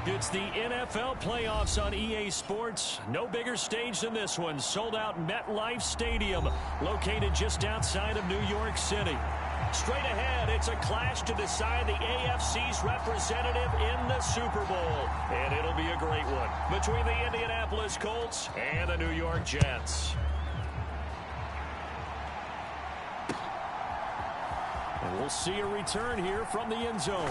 It's the NFL playoffs on EA Sports. No bigger stage than this one. Sold out MetLife Stadium, located just outside of New York City. Straight ahead, it's a clash to decide the AFC's representative in the Super Bowl. And it'll be a great one between the Indianapolis Colts and the New York Jets. And we'll see a return here from the end zone.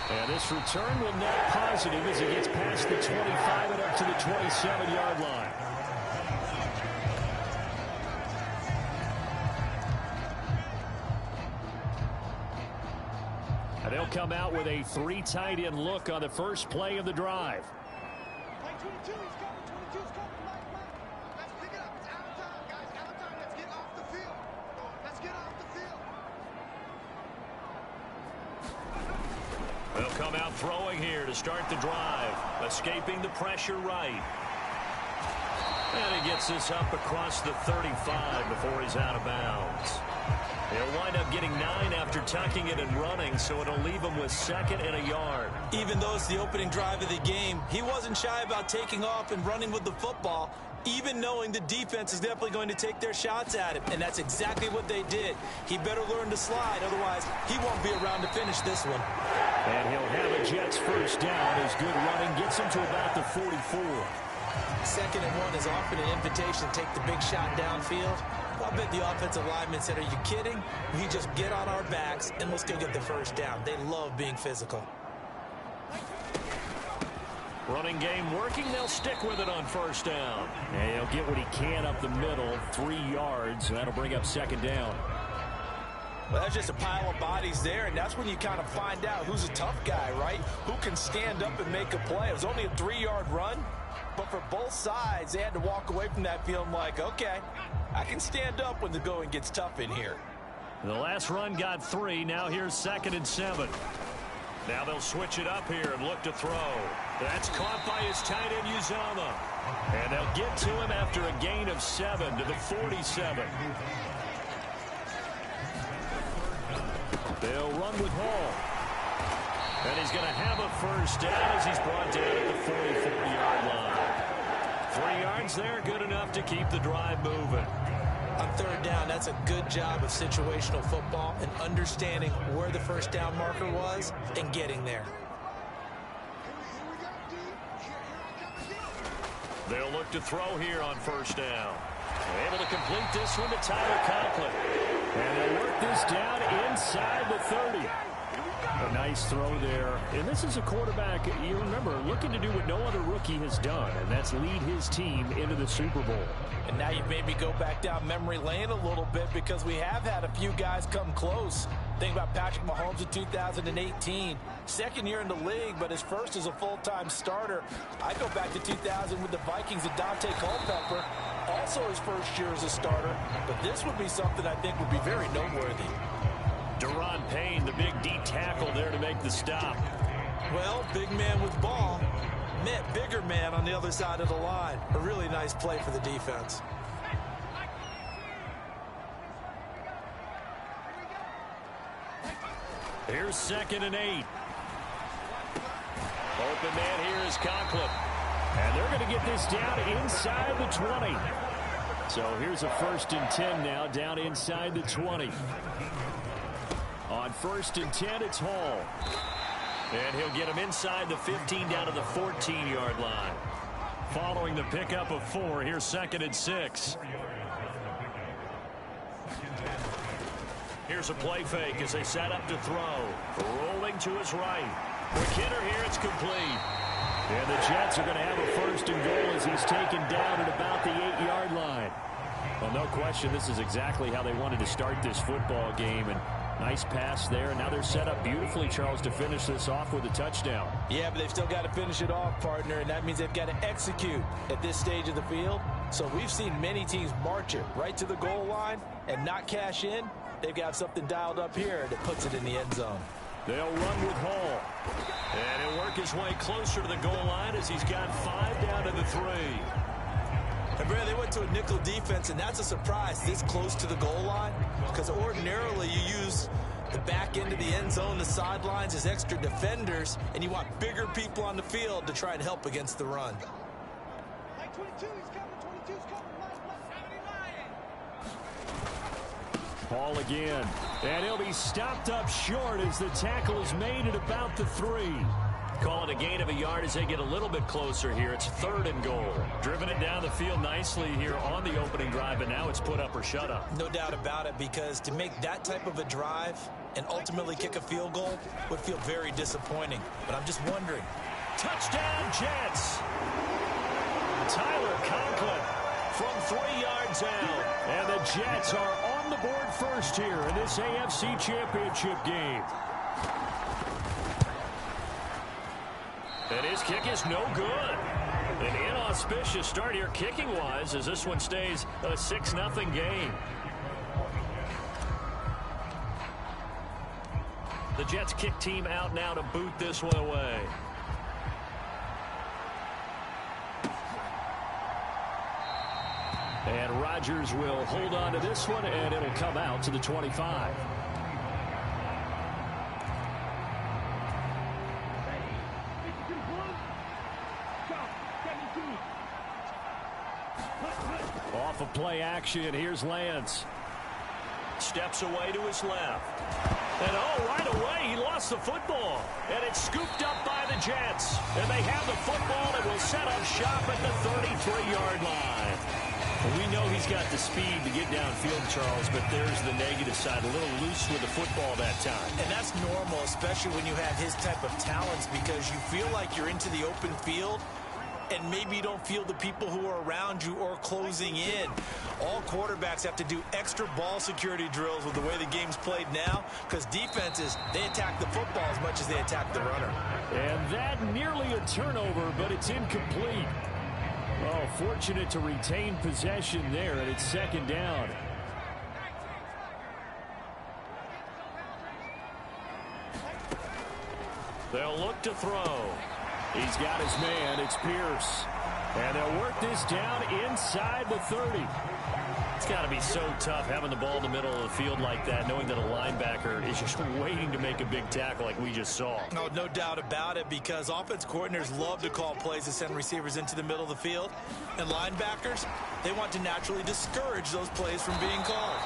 And this return will net positive as it gets past the 25 and up to the 27-yard line. And they'll come out with a 3 tight end look on the first play of the drive. Play 22, he's coming, 22's coming, Mike. Let's pick it up, it's out of time, guys, out of time, let's get off the field. Let's get off the field. They'll come out throwing here to start the drive. Escaping the pressure right. And he gets this up across the 35 before he's out of bounds. He'll wind up getting 9 after tucking it and running, so it'll leave him with 2nd and a yard. Even though it's the opening drive of the game, he wasn't shy about taking off and running with the football, even knowing the defense is definitely going to take their shots at him. And that's exactly what they did. He better learn to slide, otherwise he won't be around to finish this one. And he'll have a Jets first down as good running gets him to about the 44. 2nd and 1 is often an invitation to take the big shot downfield. I bet the offensive lineman said, are you kidding? We just get on our backs and let's go get the first down. They love being physical. Running game working. They'll stick with it on first down. And he'll get what he can up the middle, 3 yards. That'll bring up 2nd down. Well, that's just a pile of bodies there, and that's when you kind of find out who's a tough guy, right? Who can stand up and make a play. It was only a 3-yard run, but for both sides, they had to walk away from that feeling like, okay, I can stand up when the going gets tough in here. The last run got 3. Now here's 2nd and 7. Now they'll switch it up here and look to throw. That's caught by his tight end, Uzama. And they'll get to him after a gain of 7 to the 47. They'll run with Hall. And he's going to have a first down as he's brought down at the 44-yard line. 3 yards there, good enough to keep the drive moving. On 3rd down, that's a good job of situational football and understanding where the first down marker was and getting there. They'll look to throw here on first down. Able to complete this one to Tyler Conklin. And they'll work this down inside the 30. A nice throw there. And this is a quarterback, you remember, looking to do what no other rookie has done, and that's lead his team into the Super Bowl. And now you've made me go back down memory lane a little bit because we have had a few guys come close. Think about Patrick Mahomes in 2018. 2nd year in the league, but his first as a full-time starter. I go back to 2000 with the Vikings and Dante Culpepper. Also his first year as a starter. But this would be something I think would be very noteworthy. Deron Payne, the big D tackle there to make the stop. Well, big man with ball met bigger man on the other side of the line. A really nice play for the defense. Here's 2nd and 8. Open man here is Conklin. And they're going to get this down inside the 20. So here's a 1st and 10 now, down inside the 20. On 1st and 10, it's Hall. And he'll get him inside the 15 down to the 14-yard line. Following the pickup of 4, here's 2nd and 6. Here's a play fake as they set up to throw. Rolling to his right. Quick hitter here, it's complete. And the Jets are going to have a 1st and goal as he's taken down at about the 8-yard line. Well, no question, this is exactly how they wanted to start this football game. And nice pass there. And now they're set up beautifully, Charles, to finish this off with a touchdown. Yeah, but they've still got to finish it off, partner, and that means they've got to execute at this stage of the field. So we've seen many teams march it right to the goal line and not cash in. They've got something dialed up here that puts it in the end zone. They'll run with Hall. And he'll work his way closer to the goal line as he's got 5 down to the 3. And Brad, they went to a nickel defense, and that's a surprise this close to the goal line, because ordinarily you use The back end of the end zone, the sidelines is extra defenders, and you want bigger people on the field to try and help against the run. Like 22, he's coming. 22's coming. Ball again. And he'll be stopped up short as the tackle is made at about the 3. Call it a gain of a yard as they get a little bit closer here. It's 3rd and goal. Driven it down the field nicely here on the opening drive, and now it's put up or shut up. No doubt about it, because to make that type of a drive and ultimately kick a field goal would feel very disappointing. But I'm just wondering. Touchdown, Jets! Tyler Conklin from 3 yards out. And the Jets are on the board first here in this AFC Championship game. And his kick is no good. An inauspicious start here kicking-wise as this one stays a 6-0 game. The Jets kick team out now to boot this one away. And Rodgers will hold on to this one, and it'll come out to the 25. Off of play action, here's Lance. Steps away to his left. And right away, he lost the football. And it's scooped up by the Jets. And they have the football and will set up shop at the 33-yard line. We know he's got the speed to get downfield, Charles, but there's the negative side. A little loose with the football that time. And that's normal, especially when you have his type of talents, because you feel like you're into the open field and maybe you don't feel the people who are around you or closing in. All quarterbacks have to do extra ball security drills with the way the game's played now, because defenses, they attack the football as much as they attack the runner. And that nearly a turnover, but it's incomplete. Oh, fortunate to retain possession there, and it's 2nd down. They'll look to throw. He's got his man. It's Pierce. And they'll work this down inside the 30. It's got to be so tough having the ball in the middle of the field like that, knowing that a linebacker is just waiting to make a big tackle like we just saw. Oh, no doubt about it, because offense coordinators love to call plays to send receivers into the middle of the field. And linebackers, they want to naturally discourage those plays from being called.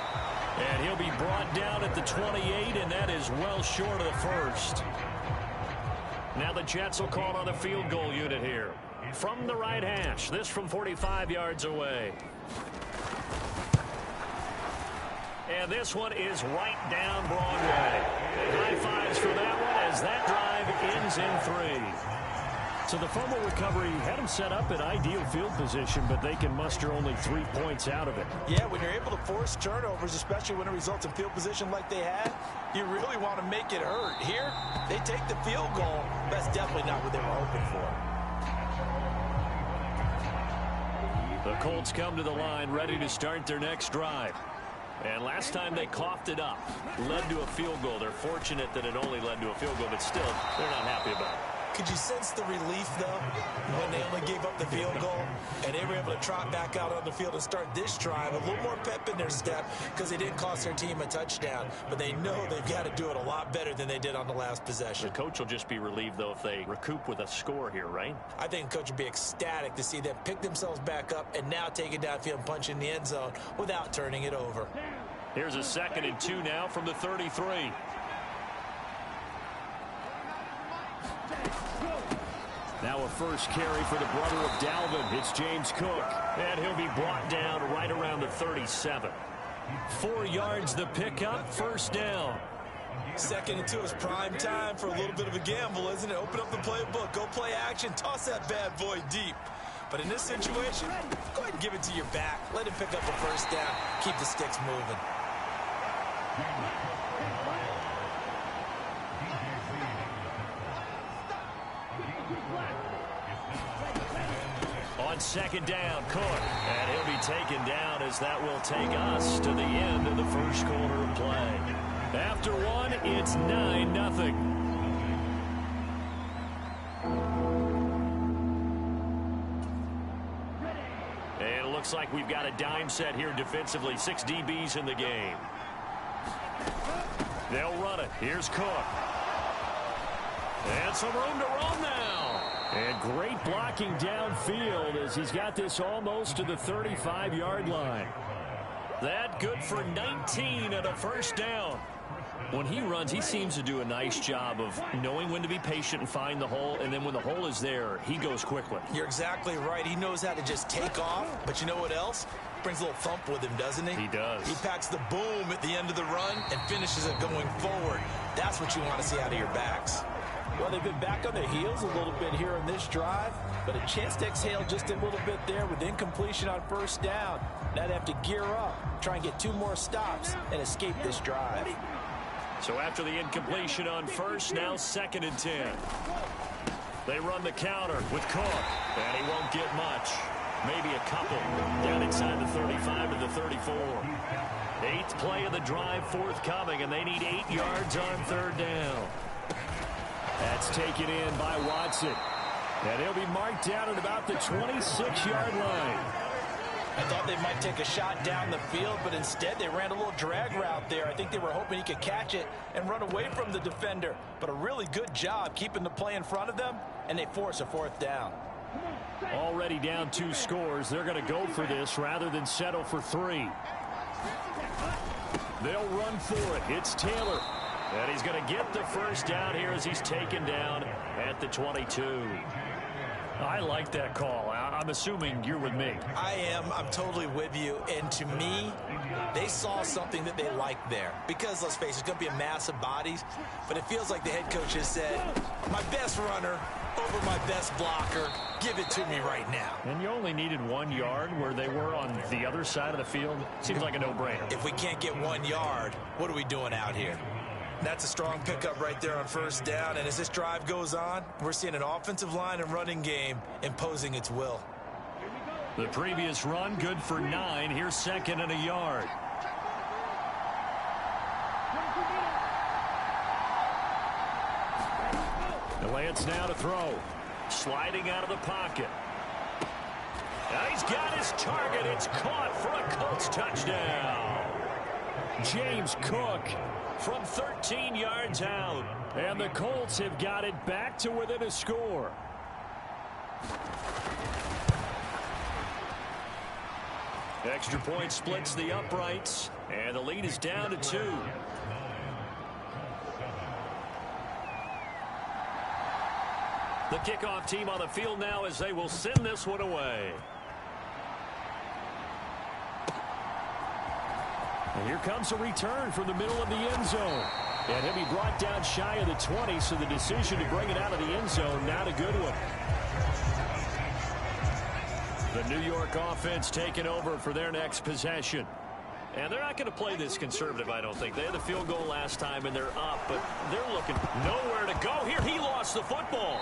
And he'll be brought down at the 28, and that is well short of the first. Now the Jets will call on the field goal unit here. From the right hash, this from 45 yards away. And this one is right down Broadway. High fives for that one as that drive ends in 3. So the fumble recovery had them set up in ideal field position, but they can muster only 3 points out of it. Yeah, when you're able to force turnovers, especially when it results in field position like they had, you really want to make it hurt. Here, they take the field goal. That's definitely not what they were hoping for. The Colts come to the line ready to start their next drive. And last time they coughed it up, led to a field goal. They're fortunate that it only led to a field goal, but still, they're not happy about it. Could you sense the relief, though, when they only gave up the field goal and they were able to trot back out on the field and start this drive? A little more pep in their step because they didn't cost their team a touchdown, but they know they've got to do it a lot better than they did on the last possession. The coach will just be relieved, though, if they recoup with a score here, right? I think the coach would be ecstatic to see them pick themselves back up and now take it downfield and punch in the end zone without turning it over. Here's a 2nd and 2 now from the 33. Now a first carry for the brother of Dalvin. It's James Cook. And he'll be brought down right around the 37. 4 yards the pickup, first down. 2nd and 2 is prime time for a little bit of a gamble, isn't it? Open up the playbook, go play action, toss that bad boy deep. But in this situation, go ahead and give it to your back. Let him pick up a first down. Keep the sticks moving. On 2nd down, Cook. And he'll be taken down as that will take us to the end of the first quarter of play. After one, it's 9-0. And it looks like we've got a dime set here defensively. 6 DBs in the game. They'll run it. Here's Cook. And some room to roam now. And great blocking downfield as he's got this almost to the 35-yard line. That good for 19 and a first down. When he runs, he seems to do a nice job of knowing when to be patient and find the hole, and then when the hole is there, he goes quickly. You're exactly right. He knows how to just take off, but you know what else? Brings a little thump with him, doesn't he? He does. He packs the boom at the end of the run and finishes it going forward. That's what you want to see out of your backs. Well, they've been back on their heels a little bit here in this drive, but a chance to exhale just a little bit there with incompletion on first down. Now they have to gear up, try and get 2 more stops, and escape this drive. So after the incompletion on first, now 2nd and 10. They run the counter with Cook, and he won't get much. Maybe a couple down inside the 35 to the 34. 8th play of the drive forthcoming, and they need 8 yards on 3rd down. That's taken in by Watson. And he'll be marked down at about the 26-yard line. I thought they might take a shot down the field, but instead they ran a little drag route there. I think they were hoping he could catch it and run away from the defender. But a really good job keeping the play in front of them, and they force a 4th down. Already down 2 scores. They're going to go for this rather than settle for 3. They'll run for it. It's Taylor. And he's going to get the first down here as he's taken down at the 22. I like that call. I'm assuming you're with me. I am. I'm totally with you. And to me, they saw something that they liked there. Because, let's face it, it's going to be a mass of bodies. But it feels like the head coach has said, my best runner over my best blocker. Give it to me right now. And you only needed 1 yard where they were on the other side of the field. Seems like a no-brainer. If we can't get 1 yard, what are we doing out here? That's a strong pickup right there on first down. And as this drive goes on, we're seeing an offensive line and running game imposing its will. The previous run, good for 9. Here's 2nd and a yard. The Lance now to throw. Sliding out of the pocket. Now he's got his target. It's caught for a Colts touchdown. James Cook from 13 yards out. And the Colts have got it back to within a score. Extra point splits the uprights. And the lead is down to 2. The kickoff team on the field now as they will send this one away. And here comes a return from the middle of the end zone. And he'll be brought down shy of the 20, so the decision to bring it out of the end zone, not a good one. The New York offense taking over for their next possession. And they're not going to play this conservative, I don't think. They had the field goal last time, and they're up, but they're looking nowhere to go. Here, he lost the football.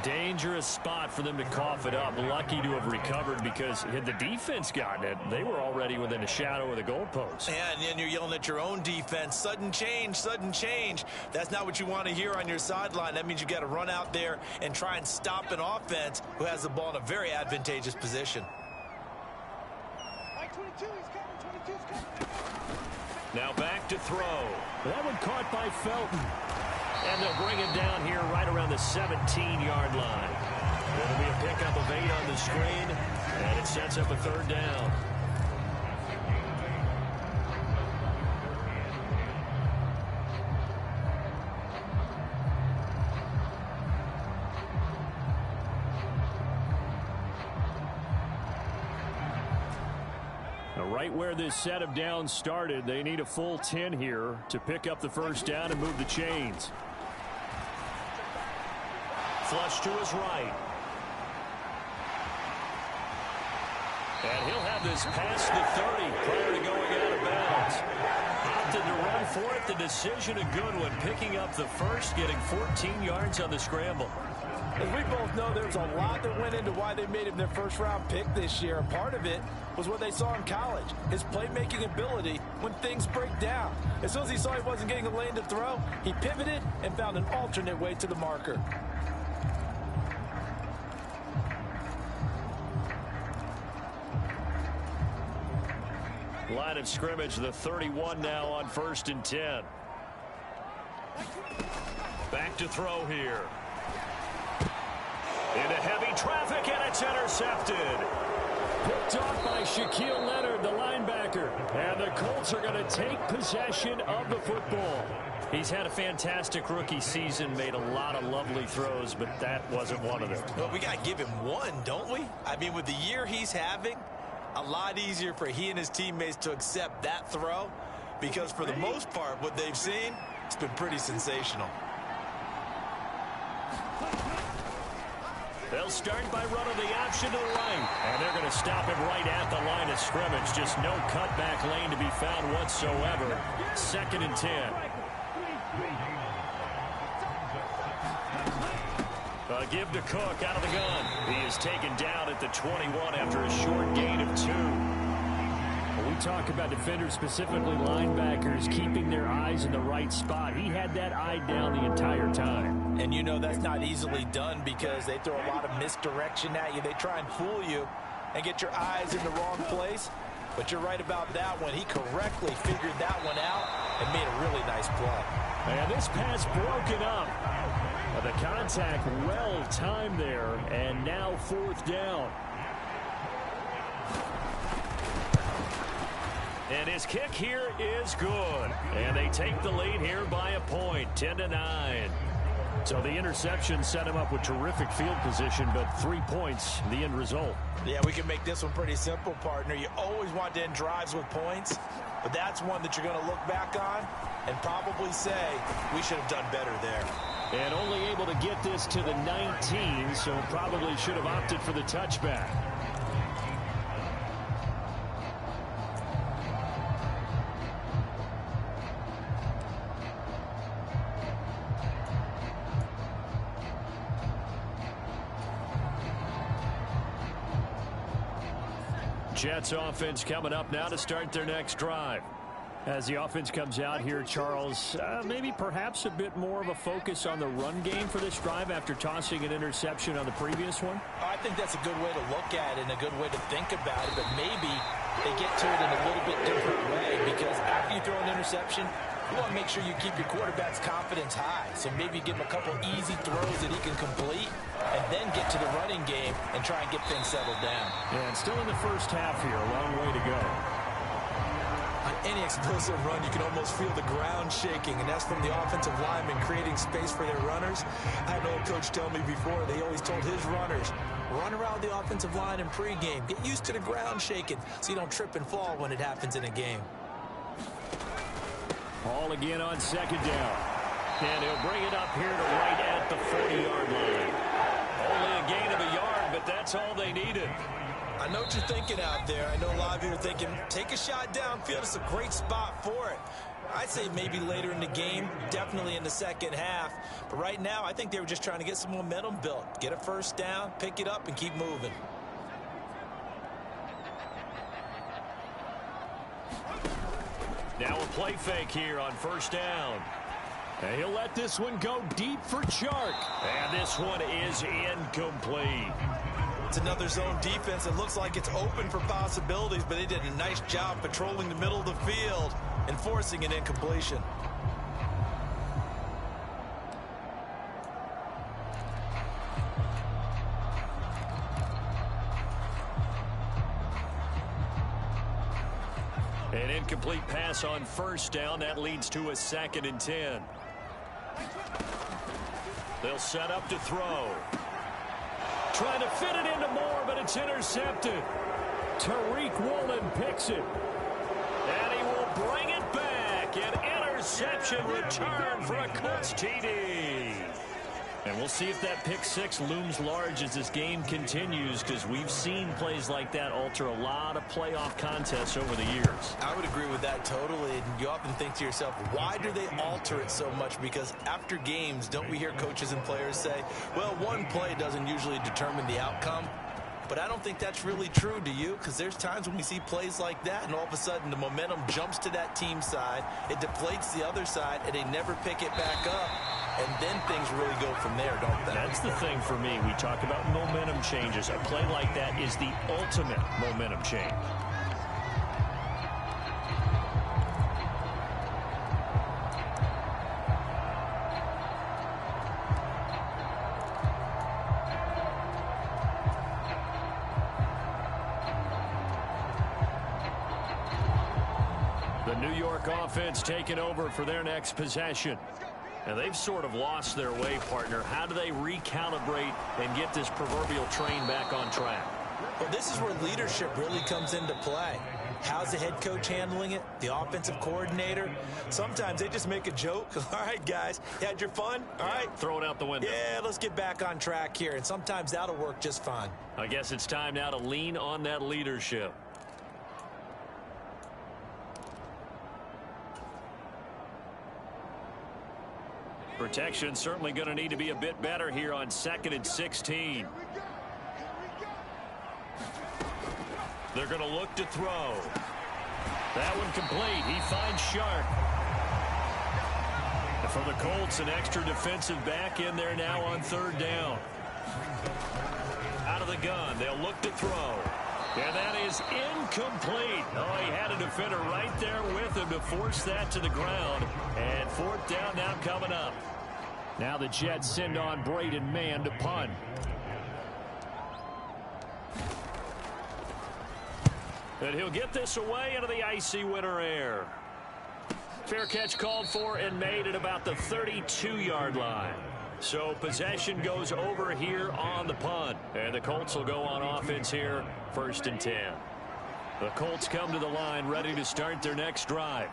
Dangerous spot for them to cough it up. Lucky to have recovered because had the defense gotten it, they were already within a shadow of the goalpost. Yeah, and then you're yelling at your own defense. Sudden change, sudden change. That's not what you want to hear on your sideline. That means you got to run out there and try and stop an offense who has the ball in a very advantageous position. Now back to throw. That one caught by Felton. And they'll bring it down here right around the 17-yard line. It'll be a pickup of 8 on the screen, and it sets up a 3rd down. Now, right where this set of downs started, they need a full 10 here to pick up the first down and move the chains. Flush to his right. And he'll have this past the 30 prior to going out of bounds. Opted to run for it. The decision a good one. Picking up the first, getting 14 yards on the scramble. As we both know, there's a lot that went into why they made him their first-round pick this year. And part of it was what they saw in college, his playmaking ability when things break down. As soon as he saw he wasn't getting a lane to throw, he pivoted and found an alternate way to the marker. Line of scrimmage, the 31 now on 1st and 10. Back to throw here. Into heavy traffic, and it's intercepted. Picked off by Shaquille Leonard, the linebacker. And the Colts are going to take possession of the football. He's had a fantastic rookie season, made a lot of lovely throws, but that wasn't one of them. Well, we got to give him one, don't we? I mean, with the year he's having, a lot easier for he and his teammates to accept that throw, because for the most part, what they've seen, it's been pretty sensational. They'll start by running the option to the right. And they're going to stop him right at the line of scrimmage. Just no cutback lane to be found whatsoever. 2nd and 10. A give to Cook out of the gun. He is taken down at the 21 after a short gain of 2. We talk about defenders, specifically linebackers, keeping their eyes in the right spot. He had that eye down the entire time. And you know that's not easily done because they throw a lot of misdirection at you. They try and fool you and get your eyes in the wrong place. But you're right about that one. He correctly figured that one out and made a really nice play. And this pass broken up. The contact well timed there, and now 4th down. And his kick here is good. And they take the lead here by a point, 10-9. So the interception set him up with terrific field position, but 3 points, the end result. Yeah, we can make this one pretty simple, partner. You always want to end drives with points, but that's one that you're going to look back on and probably say, we should have done better there. And only able to get this to the 19, so probably should have opted for the touchback. Jets offense coming up now to start their next drive. As the offense comes out here, Charles, maybe perhaps a bit more of a focus on the run game for this drive after tossing an interception on the previous one? I think that's a good way to look at it and a good way to think about it, but maybe they get to it in a little bit different way because after you throw an interception, you want to make sure you keep your quarterback's confidence high. So maybe give him a couple easy throws that he can complete and then get to the running game and try and get things settled down. Yeah, and still in the first half here, a long way to go. On any explosive run, you can almost feel the ground shaking, and that's from the offensive linemen creating space for their runners. I had an old coach tell me before, they always told his runners, run around the offensive line in pregame. Get used to the ground shaking so you don't trip and fall when it happens in a game. Ball again on 2nd down. And he'll bring it up here to right at the 40-yard line. Only a gain of a yard, but that's all they needed. I know what you're thinking out there. I know a lot of you are thinking, take a shot downfield. It's a great spot for it. I'd say maybe later in the game, definitely in the second half. But right now, I think they were just trying to get some momentum built. Get a first down, pick it up, and keep moving. Now a play fake here on 1st down. And he'll let this one go deep for Chark. And this one is incomplete. It's another zone defense. It looks like it's open for possibilities, but they did a nice job patrolling the middle of the field and forcing an incompletion. An incomplete pass on 1st down. That leads to a 2nd and 10. They'll set up to throw. Trying to fit it into Moore, but it's intercepted. Tariq Woolen picks it. And he will bring it back. An interception return for a Colts TD. And we'll see if that pick 6 looms large as this game continues, because we've seen plays like that alter a lot of playoff contests over the years. I would agree with that totally. And you often think to yourself, why do they alter it so much? Because after games, don't we hear coaches and players say, well, one play doesn't usually determine the outcome. But I don't think that's really true, do you? Because there's times when we see plays like that, and all of a sudden the momentum jumps to that team side, it deflates the other side, and they never pick it back up. And then things really go from there, don't they? That's the thing for me. We talk about momentum changes. A play like that is the ultimate momentum change. The New York offense taking over for their next possession. And they've sort of lost their way, partner. How do they recalibrate and get this proverbial train back on track? Well, this is where leadership really comes into play. How's the head coach handling it? The offensive coordinator? Sometimes they just make a joke. All right, guys, you had your fun? All right. Throw it out the window. Yeah, let's get back on track here. And sometimes that'll work just fine. I guess it's time now to lean on that leadership. Protection certainly going to need to be a bit better here on 2nd and 16. They're going to look to throw. That one complete. He finds Sharp. And for the Colts, an extra defensive back in there now on 3rd down. Out of the gun. They'll look to throw. And that is incomplete. Oh, he had a defender right there with him to force that to the ground. And 4th down now coming up. Now the Jets send on Braden Mann to punt. And he'll get this away into the icy winter air. Fair catch called for and made at about the 32-yard line. So possession goes over here on the punt. And the Colts will go on offense here, 1st and 10. The Colts come to the line ready to start their next drive.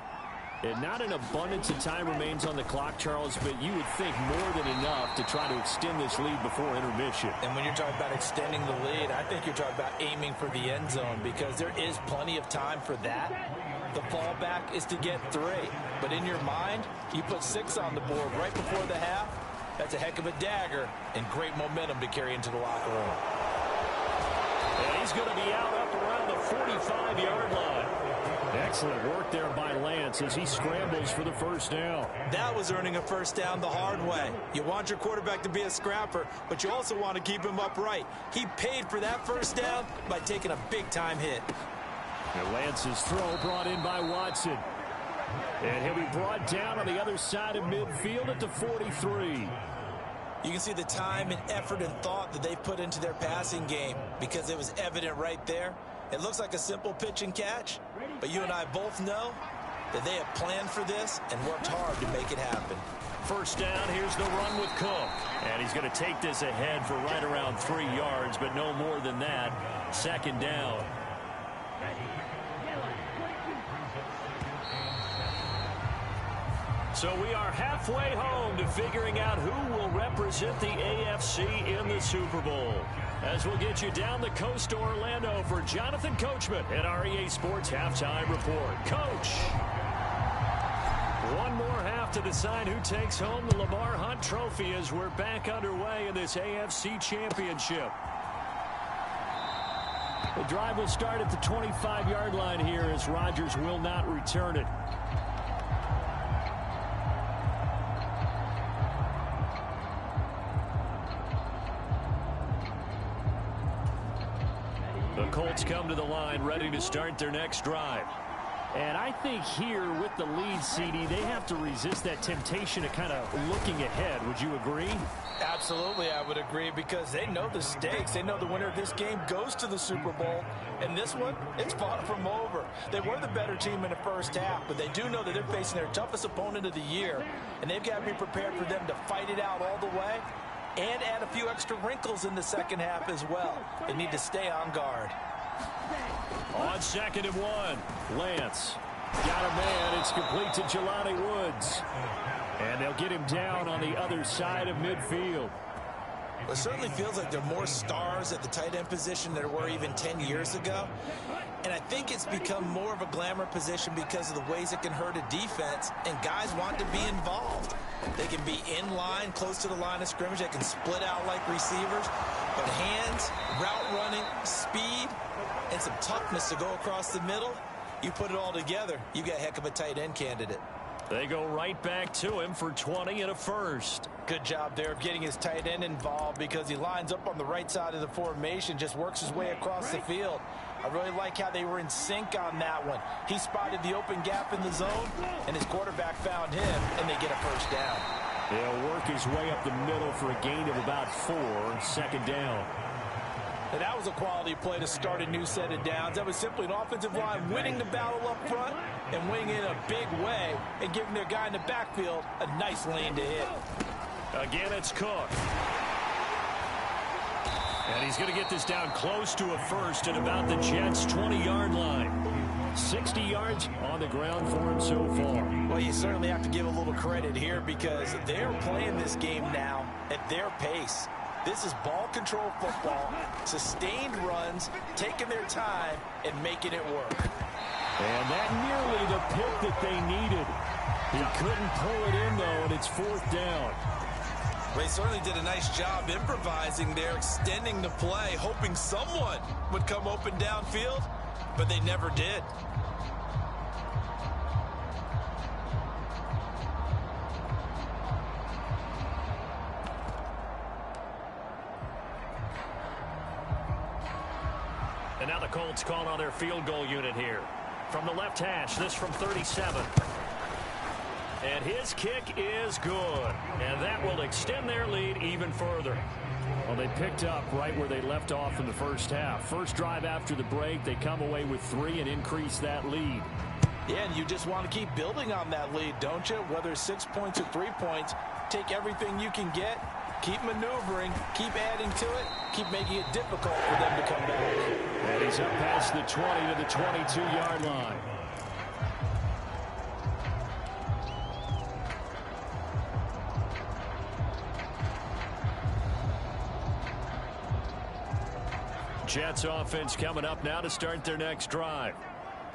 And not an abundance of time remains on the clock, Charles, but you would think more than enough to try to extend this lead before intermission. And when you're talking about extending the lead, I think you're talking about aiming for the end zone because there is plenty of time for that. The fallback is to get 3. But in your mind, you put 6 on the board right before the half. That's a heck of a dagger and great momentum to carry into the locker room. And he's going to be out up around the 45-yard line. Excellent work there by Lance as he scrambles for the 1st down. That was earning a 1st down the hard way. You want your quarterback to be a scrapper, but you also want to keep him upright. He paid for that 1st down by taking a big-time hit. And Lance's throw brought in by Watson. And he'll be brought down on the other side of midfield at the 43. You can see the time and effort and thought that they put into their passing game because it was evident right there. It looks like a simple pitch and catch, but you and I both know that they have planned for this and worked hard to make it happen. 1st down, here's the run with Cook. And he's going to take this ahead for right around 3 yards, but no more than that. 2nd down. So we are halfway home to figuring out who will represent the AFC in the Super Bowl. As we'll get you down the coast to Orlando for Jonathan Coachman at our EA Sports Halftime Report. Coach! One more half to decide who takes home the Lamar Hunt Trophy as we're back underway in this AFC Championship. The drive will start at the 25-yard line here as Rodgers will not return it. The Colts come to the line ready to start their next drive. And I think here with the lead, CD, they have to resist that temptation of kind of looking ahead. Would you agree? Absolutely, I would agree because they know the stakes. They know the winner of this game goes to the Super Bowl. And this one, it's far from over. They were the better team in the 1st half, but they do know that they're facing their toughest opponent of the year. And they've got to be prepared for them to fight it out all the way and add a few extra wrinkles in the 2nd half as well. They need to stay on guard. On 2nd and 1, Lance got a man. It's complete to Jelani Woods. And they'll get him down on the other side of midfield. Well, it certainly feels like there are more stars at the tight end position than there were even 10 years ago. And I think it's become more of a glamour position because of the ways it can hurt a defense, and guys want to be involved. They can be in line, close to the line of scrimmage. They can split out like receivers. But hands, route running, speed, and some toughness to go across the middle, you put it all together, you got a heck of a tight end candidate. They go right back to him for 20 and a 1st. Good job there of getting his tight end involved because he lines up on the right side of the formation, just works his way across the field. I really like how they were in sync on that one. He spotted the open gap in the zone, and his quarterback found him, and they get a 1st down. He'll work his way up the middle for a gain of about 4, 2nd down. And that was a quality play to start a new set of downs. That was simply an offensive line winning the battle up front and winning in a big way and giving their guy in the backfield a nice lane to hit. Again, it's Cook. And he's going to get this down close to a first at about the Jets' 20-yard line. 60 yards on the ground for him so far. Well, you certainly have to give a little credit here because they're playing this game now at their pace. This is ball control football, sustained runs, taking their time, and making it work. And that nearly the pick that they needed. He couldn't pull it in, though, and it's fourth down. They certainly did a nice job improvising there, extending the play, hoping someone would come open downfield, but they never did. And now the Colts call on their field goal unit here. From the left hash, this from 37. And his kick is good. And that will extend their lead even further. Well, they picked up right where they left off in the first half. First drive after the break, they come away with 3 and increase that lead. Yeah, and you just want to keep building on that lead, don't you? Whether 6 points or 3 points, take everything you can get, keep maneuvering, keep adding to it, keep making it difficult for them to come back. And he's up past the 20 to the 22-yard line. Jets offense coming up now to start their next drive.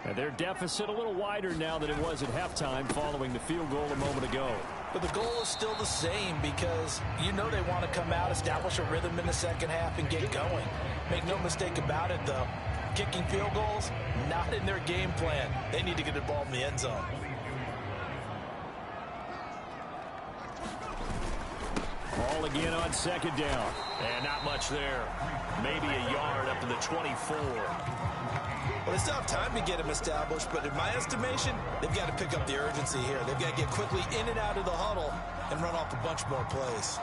And their deficit a little wider now than it was at halftime following the field goal a moment ago. But the goal is still the same because you know they want to come out, establish a rhythm in the second half, and get going. Make no mistake about it, though. Kicking field goals, not in their game plan. They need to get the ball in the end zone. Ball again on second down. And not much there. Maybe a yard up to the 24. Well, they still have time to get him established, but in my estimation, they've got to pick up the urgency here. They've got to get quickly in and out of the huddle and run off a bunch more plays.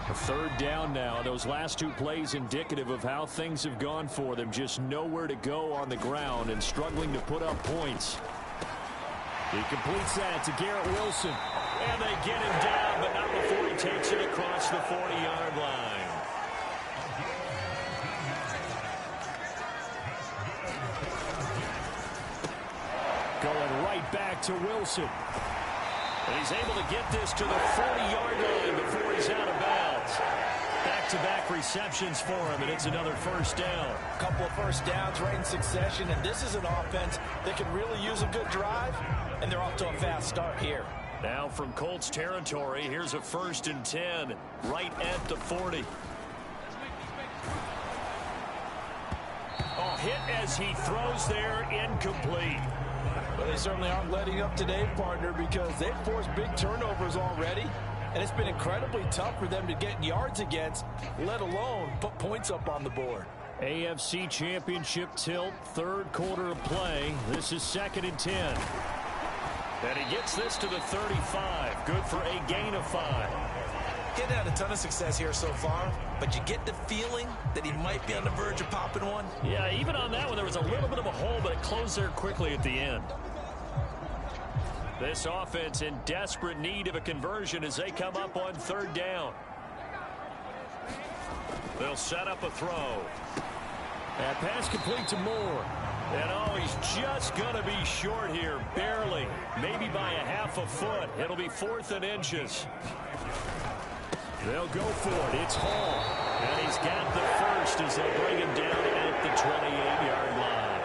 A third down now. Those last 2 plays indicative of how things have gone for them. Just nowhere to go on the ground and struggling to put up points. He completes that to Garrett Wilson. And they get him down, but not before he takes it across the 40-yard line. Going right back to Wilson. And he's able to get this to the 40-yard line before he's out of bounds. Back-to-back receptions for him, and it's another first down. A couple of first downs right in succession, and this is an offense that can really use a good drive, and they're off to a fast start here. Now from Colts territory, here's a 1st and 10 right at the 40. Oh, hit as he throws there, incomplete. Well, they certainly aren't letting up today, partner, because they've forced big turnovers already, and it's been incredibly tough for them to get yards against, let alone put points up on the board. AFC Championship tilt, 3rd quarter of play. This is 2nd and 10. And he gets this to the 35. Good for a gain of 5. Getting had a ton of success here so far, but you get the feeling that he might be on the verge of popping one. Yeah, even on that one, there was a little bit of a hole, but it closed there quickly at the end. This offense in desperate need of a conversion as they come up on 3rd down. They'll set up a throw. That pass complete to Moore. And oh, he's just going to be short here, barely. Maybe by a half a foot. It'll be 4th and inches. They'll go for it. It's Hall. And he's got the first as they bring him down at the 28-yard line.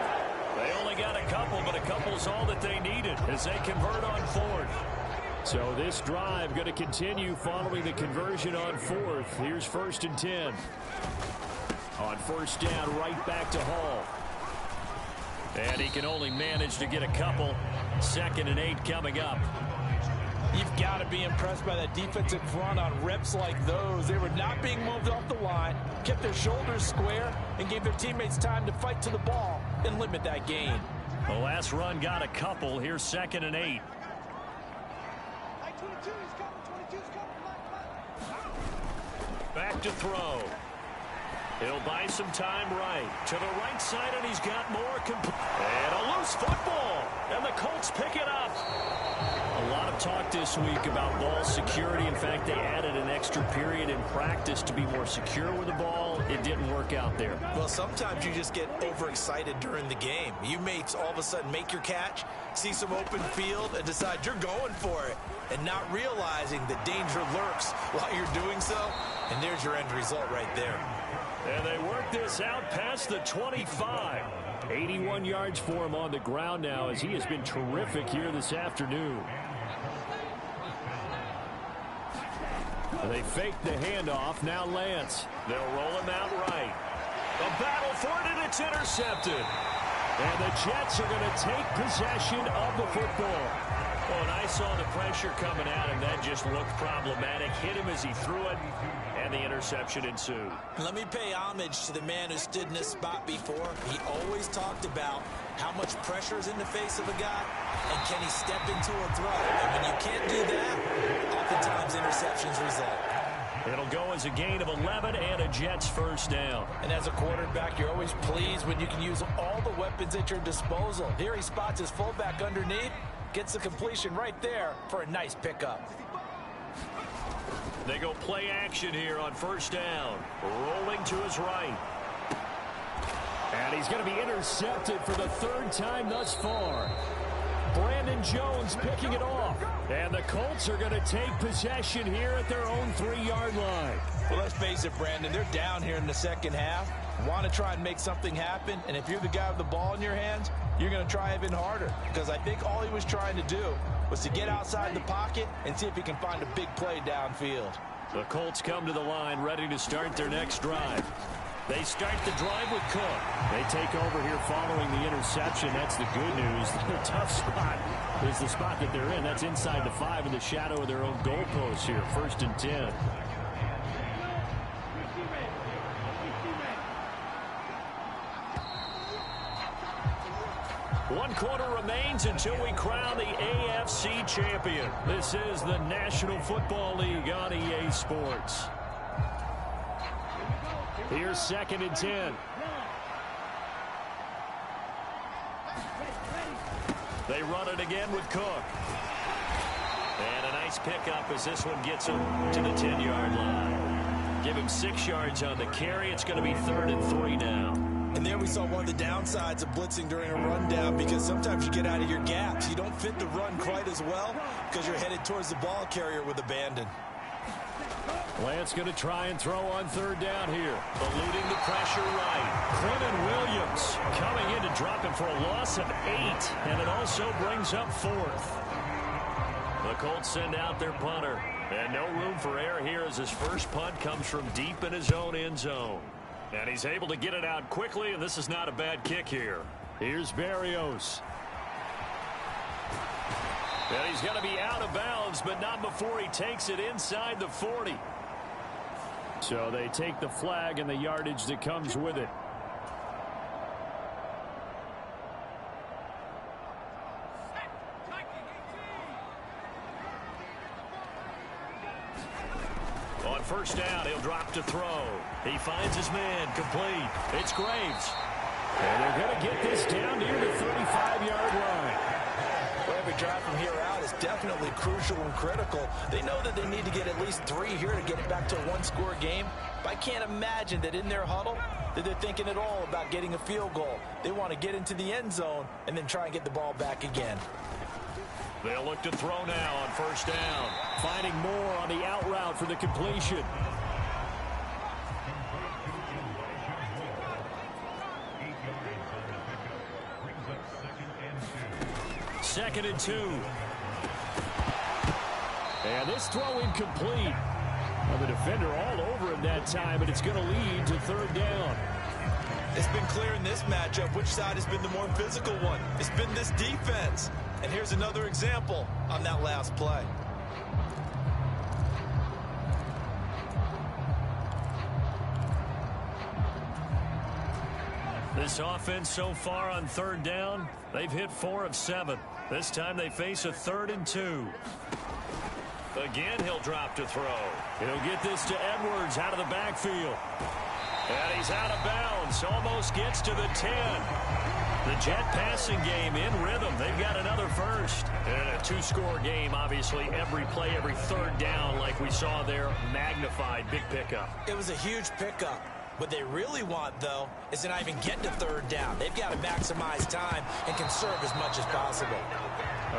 They only got a couple, but a couple's all that they needed as they convert on 4th. So this drive going to continue following the conversion on 4th. Here's 1st and 10. On 1st down, right back to Hall. And he can only manage to get a couple. 2nd and 8 coming up. You've got to be impressed by that defensive front on reps like those. They were not being moved off the line, kept their shoulders square, and gave their teammates time to fight to the ball and limit that gain. The last run got a couple. Here's 2nd and 8. 22, he's coming. 22's coming. Back to throw. He'll buy some time right. To the right side, and he's got more. And a loose football. And the Colts pick it up. A lot of talk this week about ball security. In fact, they added an extra period in practice to be more secure with the ball. It didn't work out there. Well, sometimes you just get overexcited during the game. You may all of a sudden make your catch, see some open field, and decide you're going for it, and not realizing that danger lurks while you're doing so. And there's your end result right there. And they work this out past the 25. 81 yards for him on the ground now, as he has been terrific here this afternoon. They fake the handoff. Now Lance. They'll roll him out right. A battle for it, and it's intercepted. And the Jets are going to take possession of the football. Oh, and I saw the pressure coming at him. That just looked problematic. Hit him as he threw it, and the interception ensued. Let me pay homage to the man who stood in this spot before. He always talked about how much pressure is in the face of a guy, and can he step into a throw. And when you can't do that, oftentimes interceptions result. It'll go as a gain of 11 and a Jets first down. And as a quarterback, you're always pleased when you can use all the weapons at your disposal. Here he spots his fullback underneath, gets the completion right there for a nice pickup. They go play action here on first down. Rolling to his right. And he's going to be intercepted for the third time thus far. Brandon Jones picking it off. And the Colts are going to take possession here at their own 3-yard line. Well, let's face it, Brandon, they're down here in the second half. Want to try and make something happen, and if you're the guy with the ball in your hands, you're going to try even harder, because I think all he was trying to do was to get outside the pocket and see if he can find a big play downfield. The Colts come to the line ready to start their next drive. They start the drive with Cook. They take over here following the interception. That's the good news. The tough spot is the spot that they're in. That's inside the 5 in the shadow of their own goalpost here. 1st and 10. One quarter remains until we crown the AFC champion. This is the National Football League on EA Sports. Here's 2nd and 10. They run it again with Cook. And a nice pickup as this one gets him to the 10-yard line. Give him 6 yards on the carry. It's going to be 3rd and 3 now. And there we saw one of the downsides of blitzing during a rundown, because sometimes you get out of your gaps. You don't fit the run quite as well because you're headed towards the ball carrier with abandon. Lance going to try and throw on 3rd down here. Eluding the pressure right. Quentin Williams coming in to drop him for a loss of 8. And it also brings up 4th. The Colts send out their punter. And no room for error here as his first punt comes from deep in his own end zone. And he's able to get it out quickly, and this is not a bad kick here. Here's Berrios. And he's going to be out of bounds, but not before he takes it inside the 40. So they take the flag and the yardage that comes with it. On 1st down, he'll drop to throw. He finds his man, complete. It's Graves. And they're going to get this down near the 35-yard line. Well, every drive from here out is definitely crucial and critical. They know that they need to get at least 3 here to get it back to a 1-score game. But I can't imagine that in their huddle that they're thinking at all about getting a field goal. They want to get into the end zone and then try and get the ball back again. They'll look to throw now on 1st down. Finding more on the out route for the completion. Second and 2. And this throw incomplete. Well, the defender all over him that time, but it's going to lead to 3rd down. It's been clear in this matchup which side has been the more physical one. It's been this defense. And here's another example on that last play. This offense so far on 3rd down, they've hit 4 of 7. This time they face a 3rd and 2. Again, he'll drop to throw. He'll get this to Edwards out of the backfield. And he's out of bounds. Almost gets to the 10. The Jet passing game in rhythm. They've got another first. And a two-score game, obviously. Every play, every third down, like we saw there, magnified. Big pickup. It was a huge pickup. What they really want, though, is to not even get to third down. They've got to maximize time and conserve as much as possible.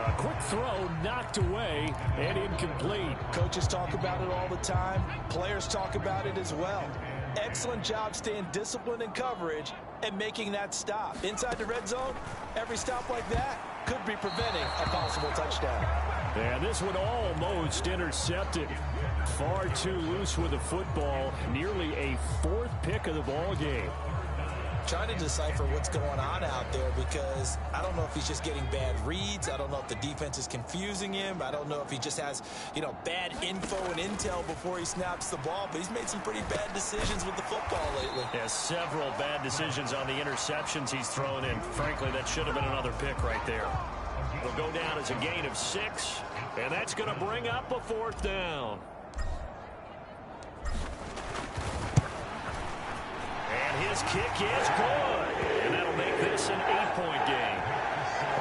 A quick throw knocked away and incomplete. Coaches talk about it all the time. Players talk about it as well. Excellent job staying disciplined in coverage and making that stop. Inside the red zone, every stop like that could be preventing a possible touchdown. And this one almost intercepted. Far too loose with the football. Nearly a fourth pick of the ball game. Trying to decipher what's going on out there because I don't know if he's just getting bad reads. I don't know if the defense is confusing him. I don't know if he just has, bad info and intel before he snaps the ball. But he's made some pretty bad decisions with the football lately. Yeah, several bad decisions on the interceptions he's thrown in. Frankly, that should have been another pick right there. It'll go down as a gain of 6, and that's going to bring up a 4th down. And his kick is good. And that'll make this an 8-point game.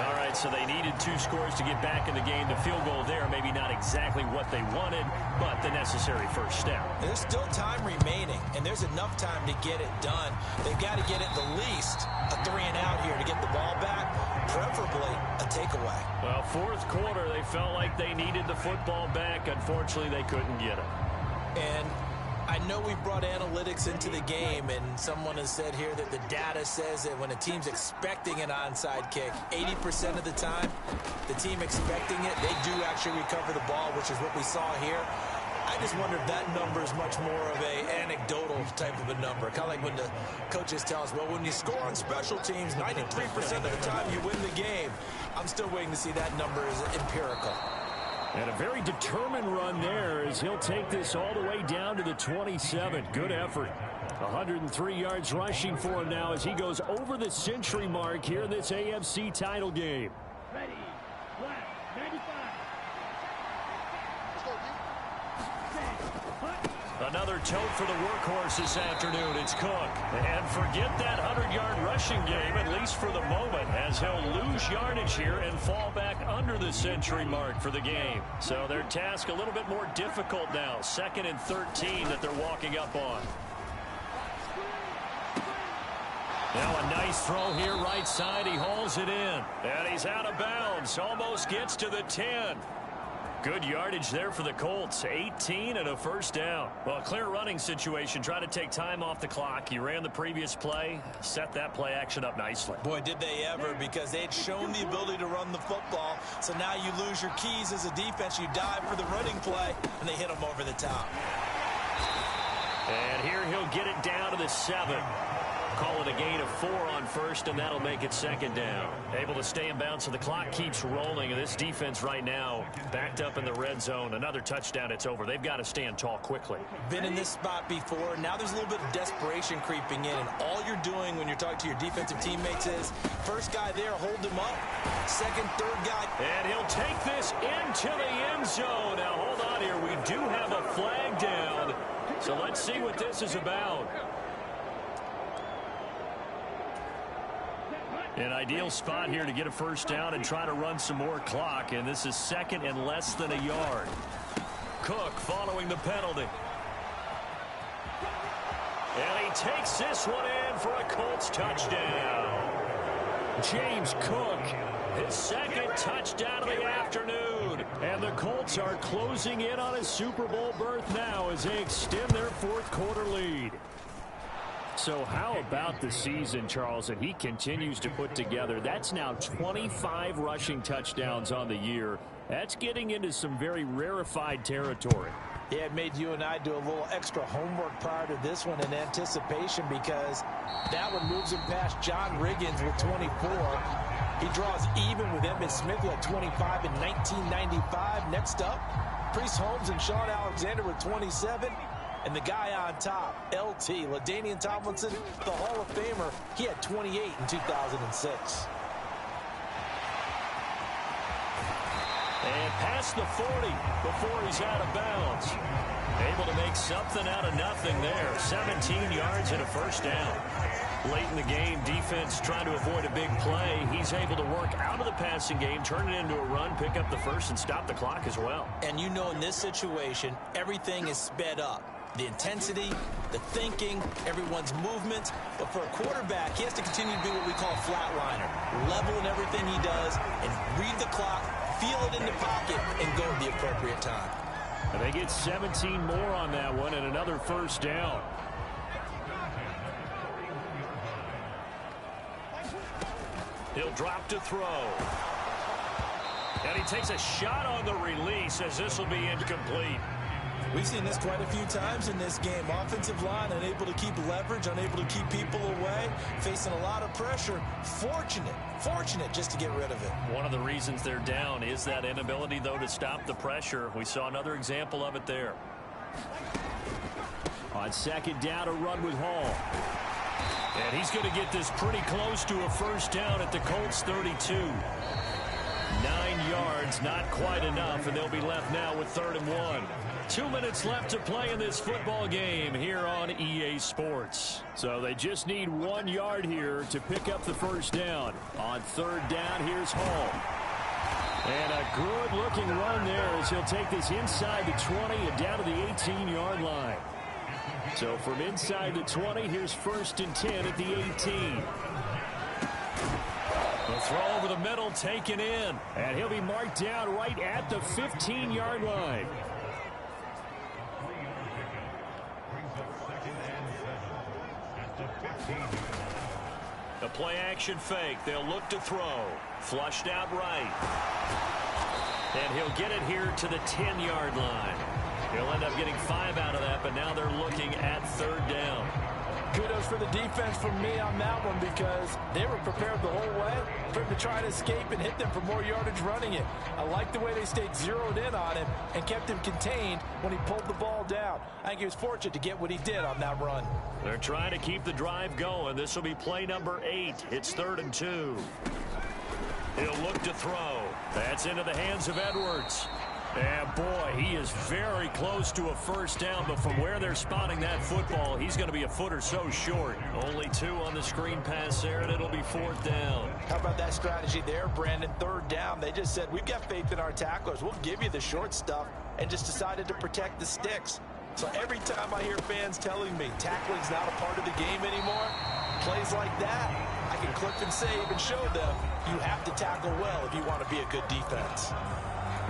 All right, so they needed 2 scores to get back in the game. The field goal there, maybe not exactly what they wanted, but the necessary first step. There's still time remaining, and there's enough time to get it done. They've got to get at the least a 3-and-out here to get the ball back, preferably a takeaway. Well, 4th quarter, they felt like they needed the football back. Unfortunately, they couldn't get it. And I know we brought analytics into the game, and someone has said here that the data says that when a team's expecting an onside kick, 80% of the time, the team expecting it, they do actually recover the ball, which is what we saw here. I just wonder if that number is much more of an anecdotal type of a number. Kind of like when the coaches tell us, well, when you score on special teams, 93% of the time you win the game. I'm still waiting to see that number is empirical. And a very determined run there as he'll take this all the way down to the 27. Good effort. 103 yards rushing for him now as he goes over the century mark here in this AFC title game. Ready, flat, 95. Let's go, Another tote for the workhorse this afternoon. It's Cook. And forget that 100-yard rushing game, at least for the moment, as he'll lose yardage here and fall back under the century mark for the game. So their task a little bit more difficult now. 2nd and 13 that they're walking up on. Now a nice throw here right side. He hauls it in. And he's out of bounds. Almost gets to the 10. Good yardage there for the Colts. 18 and a first down. Well, a clear running situation. Try to take time off the clock. He ran the previous play. Set that play action up nicely. Boy, did they ever, because they had shown the ability to run the football. So now you lose your keys as a defense. You dive for the running play, and they hit them over the top. And here he'll get it down to the 7. Call it a gain of 4 on first, and that'll make it 2nd down. Able to stay in bounds, so the clock keeps rolling. And this defense right now backed up in the red zone. Another touchdown, it's over. They've got to stand tall quickly. Been in this spot before. Now there's a little bit of desperation creeping in. And all you're doing when you're talking to your defensive teammates is, first guy there, hold him up. Second, third guy. And he'll take this into the end zone. Now, hold on here. We do have a flag down. So let's see what this is about. An ideal spot here to get a first down and try to run some more clock. And this is 2nd and less than a yard. Cook following the penalty. And he takes this one in for a Colts touchdown. James Cook, his 2nd touchdown of the afternoon. And the Colts are closing in on a Super Bowl berth now as they extend their 4th quarter lead. So how about the season, Charles, that he continues to put together? That's now 25 rushing touchdowns on the year. That's getting into some very rarefied territory. Yeah, it made you and I do a little extra homework prior to this one in anticipation, because that one moves him past John Riggins with 24. He draws even with Emmitt Smith, who had 25 in 1995. Next up, Priest Holmes and Sean Alexander with 27. And the guy on top, LT, LaDainian Tomlinson, the Hall of Famer, he had 28 in 2006. And past the 40 before he's out of bounds. Able to make something out of nothing there. 17 yards and a first down. Late in the game, defense trying to avoid a big play. He's able to work out of the passing game, turn it into a run, pick up the first, and stop the clock as well. And you know in this situation, everything is sped up. The intensity, the thinking, everyone's movements. But for a quarterback, he has to continue to be what we call a flatliner. Level in everything he does and read the clock, feel it in the pocket, and go at the appropriate time. And they get 17 more on that one and another first down. He'll drop to throw. And he takes a shot on the release as this will be incomplete. We've seen this quite a few times in this game. Offensive line unable to keep leverage, unable to keep people away, facing a lot of pressure. Fortunate just to get rid of it. One of the reasons they're down is that inability, though, to stop the pressure. We saw another example of it there. On second down, a run with Hall. And he's going to get this pretty close to a first down at the Colts 32. 9 yards, not quite enough, and they'll be left now with 3rd and 1. 2 minutes left to play in this football game here on EA Sports. So they just need 1 yard here to pick up the first down. On 3rd down, here's Hall. And a good-looking run there as he'll take this inside the 20 and down to the 18-yard line. So from inside the 20, here's 1st and 10 at the 18. The throw over the middle taken in. And he'll be marked down right at the 15-yard line. A play-action fake. They'll look to throw. Flushed out right. And he'll get it here to the 10-yard line. He'll end up getting 5 out of that, but now they're looking at 3rd down. Kudos for the defense from me on that one because they were prepared the whole way for him to try to escape and hit them for more yardage running it. I like the way they stayed zeroed in on him and kept him contained when he pulled the ball down. I think he was fortunate to get what he did on that run. They're trying to keep the drive going. This will be play number 8. It's 3rd and 2. He'll look to throw. That's into the hands of Edwards. And boy, he is very close to a first down, but from where they're spotting that football, he's going to be a foot or so short. Only 2 on the screen pass there, and it'll be 4th down. How about that strategy there, Brandon? 3rd down. They just said, we've got faith in our tacklers. We'll give you the short stuff, and just decided to protect the sticks. So every time I hear fans telling me tackling's not a part of the game anymore, plays like that, I can clip and save and show them you have to tackle well if you want to be a good defense.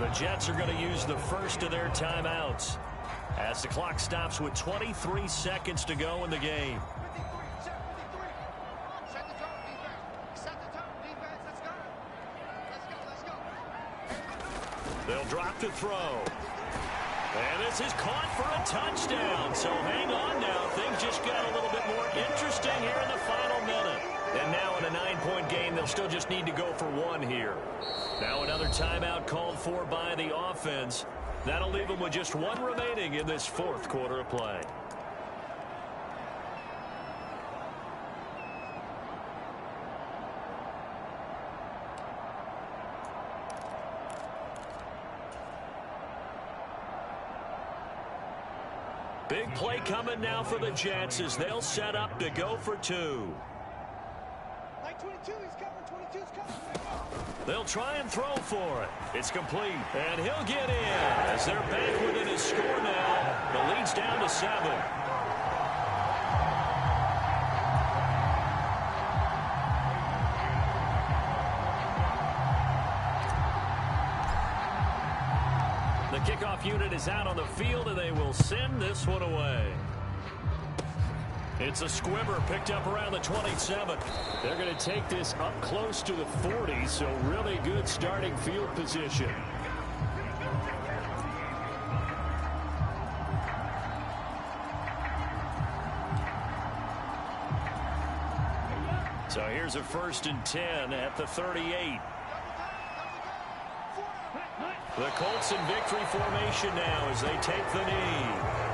The Jets are going to use the first of their timeouts as the clock stops with 23 seconds to go in the game. Set the tone, defense. Set the tone, defense. Let's go. Let's go. They'll drop to throw. And this is caught for a touchdown. So hang on now. Things just got a little bit more interesting here in the final minute. And now in a 9-point game, they'll still just need to go for 1 here. Now another timeout called for by the offense. That'll leave them with just 1 remaining in this 4th quarter of play. Big play coming now for the Jets as they'll set up to go for 2. Like 22, he's coming. 22's coming. They'll try and throw for it. It's complete. And he'll get in as they're back within his score now. The lead's down to 7. The kickoff unit is out on the field, and they will send this one away. It's a squibber picked up around the 27. They're going to take this up close to the 40, so really good starting field position. So here's a 1st and 10 at the 38. The Colts in victory formation now as they take the knee.